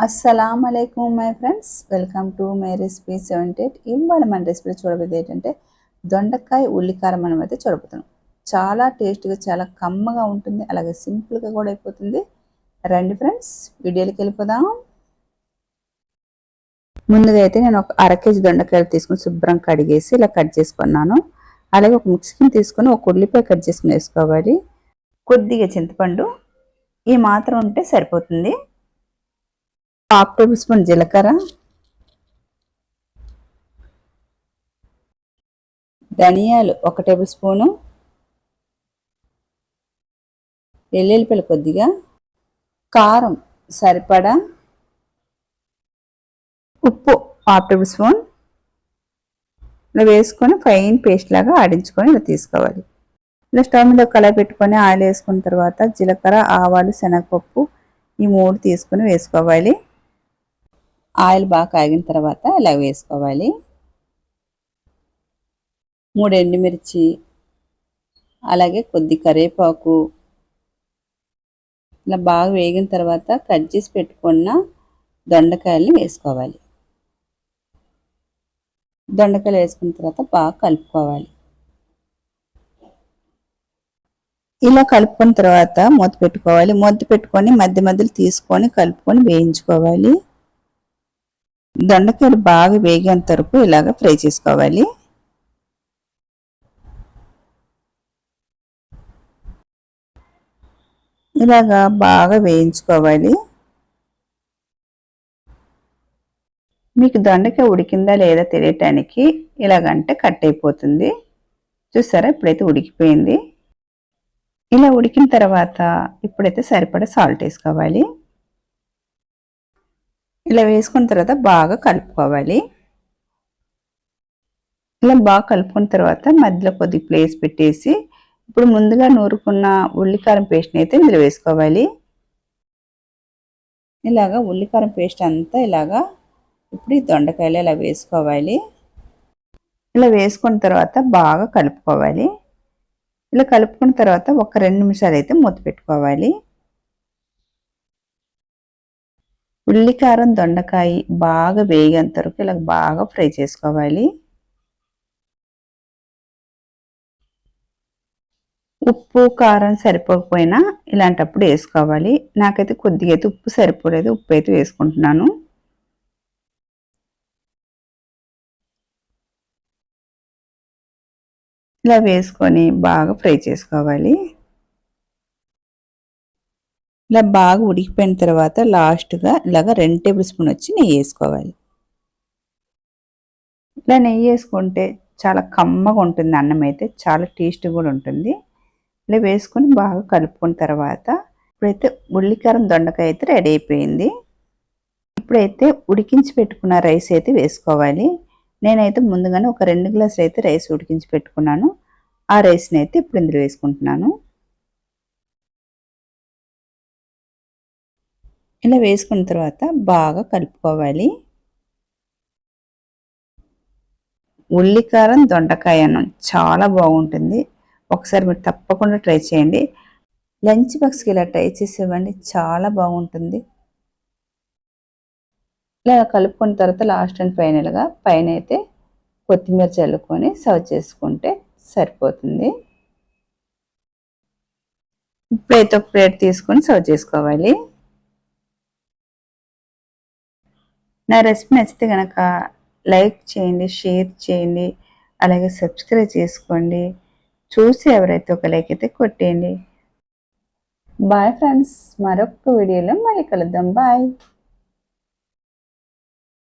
అస్సలాము అలైకుమ్ my friends, welcome to my recipe 78. ఇవాళ మన రెసిపీ చూడబోయేది ఏంటంటే దొండకాయ ఉల్లికారం మనం అయితే చూడబోతున్నాం. చాలా టేస్ట్గా, చాలా కమ్మగా ఉంటుంది, అలాగే సింపుల్గా కూడా అయిపోతుంది. రండి ఫ్రెండ్స్, వీడియోకి వెళ్ళిపోదాం. ముందుగా అయితే నేను ఒక అర కేజీ దొండకాయలు తీసుకుని శుభ్రం కడిగేసి ఇలా కట్ చేసుకున్నాను. అలాగే ఒక మిక్సీని తీసుకొని ఒక ఉల్లిపాయ కట్ చేసుకుని వేసుకోవాలి. కొద్దిగా చింతపండు ఈ మాత్రం ఉంటే సరిపోతుంది. హాఫ్ టేబుల్ స్పూన్ జీలకర్ర, ధనియాలు 1 టేబుల్ స్పూను, వెల్లుల్లిపాయలు కొద్దిగా, కారం సరిపడా, ఉప్పు హాఫ్ టేబుల్ స్పూన్ ఇలా వేసుకొని ఫైన్ పేస్ట్ లాగా ఆడించుకొని ఇలా తీసుకోవాలి. ఇలా స్టవ్ మీద కళాయి పెట్టుకొని ఆయిల్ వేసుకున్న తర్వాత జీలకర్ర, ఆవాలు, శనగపప్పు ఈ 3 తీసుకొని వేసుకోవాలి. ఆయిల్ బాగా కాగిన తర్వాత ఇలా వేసుకోవాలి. 3 ఎండుమిర్చి, అలాగే కొద్ది కరివేపాకు ఇలా బాగా వేగిన తర్వాత కట్ చేసి పెట్టుకున్న దొండకాయల్ని వేసుకోవాలి. దొండకాయలు వేసుకున్న తర్వాత బాగా కలుపుకోవాలి. ఇలా కలుపుకున్న తర్వాత మూత పెట్టుకోవాలి. మూత పెట్టుకొని మధ్య మధ్యలో తీసుకొని కలుపుకొని వేయించుకోవాలి. దొండకాయలు బాగా వేగేంత వరకు ఇలాగ ఫ్రై చేసుకోవాలి. ఇలాగా బాగా వేయించుకోవాలి. మీకు దొండకాయ ఉడికిందా లేదా తెలియటానికి ఇలాగంటే కట్ అయిపోతుంది. చూసారా, ఇప్పుడైతే ఉడికిపోయింది. ఇలా ఉడికిన తర్వాత ఇప్పుడైతే సరిపడా సాల్ట్ వేసుకోవాలి. ఇలా వేసుకున్న తర్వాత బాగా కలుపుకోవాలి. ఇలా బాగా కలుపుకున్న తర్వాత మధ్యలో కొద్ది ప్లేస్ పెట్టేసి ఇప్పుడు ముందుగా నూరుకున్న ఉల్లికారం పేస్ట్ని అయితే ఇందులో వేసుకోవాలి. ఇలాగా ఉల్లికారం పేస్ట్ అంతా ఇలాగా ఇప్పుడు ఈ దొండకాయలు ఇలా వేసుకోవాలి. ఇలా వేసుకున్న తర్వాత బాగా కలుపుకోవాలి. ఇలా కలుపుకున్న తర్వాత ఒక 2 నిమిషాలు అయితే మూత పెట్టుకోవాలి. ఉల్లికారం దొండకాయ బాగా వేగేంత వరకు ఇలా బాగా ఫ్రై చేసుకోవాలి. ఉప్పు కారం సరిపోకపోయినా ఇలాంటప్పుడు వేసుకోవాలి. నాకైతే కొద్దిగా అయితే ఉప్పు సరిపోలేదు, ఉప్పు అయితే వేసుకుంటున్నాను. ఇలా వేసుకొని బాగా ఫ్రై చేసుకోవాలి. ఇలా బాగా ఉడికిపోయిన తర్వాత లాస్ట్గా ఇలాగ 2 టేబుల్ స్పూన్ వచ్చి నెయ్యి వేసుకోవాలి. ఇలా నెయ్యి వేసుకుంటే చాలా కమ్మగా ఉంటుంది, అన్నం అయితే చాలా టేస్ట్ కూడా ఉంటుంది. ఇలా వేసుకొని బాగా కలుపుకున్న తర్వాత ఇప్పుడైతే ఉల్లికారం దొండకాయ అయితే రెడీ అయిపోయింది. ఇప్పుడైతే ఉడికించి పెట్టుకున్న రైస్ అయితే వేసుకోవాలి. నేనైతే ముందుగానే ఒక 2 గ్లాసులు అయితే రైస్ ఉడికించి పెట్టుకున్నాను. ఆ రైస్ని అయితే ఇప్పుడు ఇందులో వేసుకుంటున్నాను. ఇలా వేసుకున్న తర్వాత బాగా కలుపుకోవాలి. ఉల్లికారం దొండకాయ అన్నం చాలా బాగుంటుంది. ఒకసారి మీరు తప్పకుండా ట్రై చేయండి. లంచ్ బాక్స్కి ఇలా ట్రై చేసి ఇవ్వండి, చాలా బాగుంటుంది. ఇలా కలుపుకున్న తర్వాత లాస్ట్ అండ్ ఫైనల్గా పైన అయితే కొత్తిమీర చల్లుకొని సర్వ్ చేసుకుంటే సరిపోతుంది. ఇప్పుడైతే ఒక ప్లేట్ తీసుకొని సర్వ్ చేసుకోవాలి. నా రెసిపీ నచ్చితే కనుక లైక్ చేయండి, షేర్ చేయండి, అలాగే సబ్స్క్రైబ్ చేసుకోండి. చూసి ఎవరైతే ఒక లైక్ అయితే కొట్టేయండి. బాయ్ ఫ్రెండ్స్, మరొక వీడియోలో మళ్ళీ కలుద్దాం. బాయ్.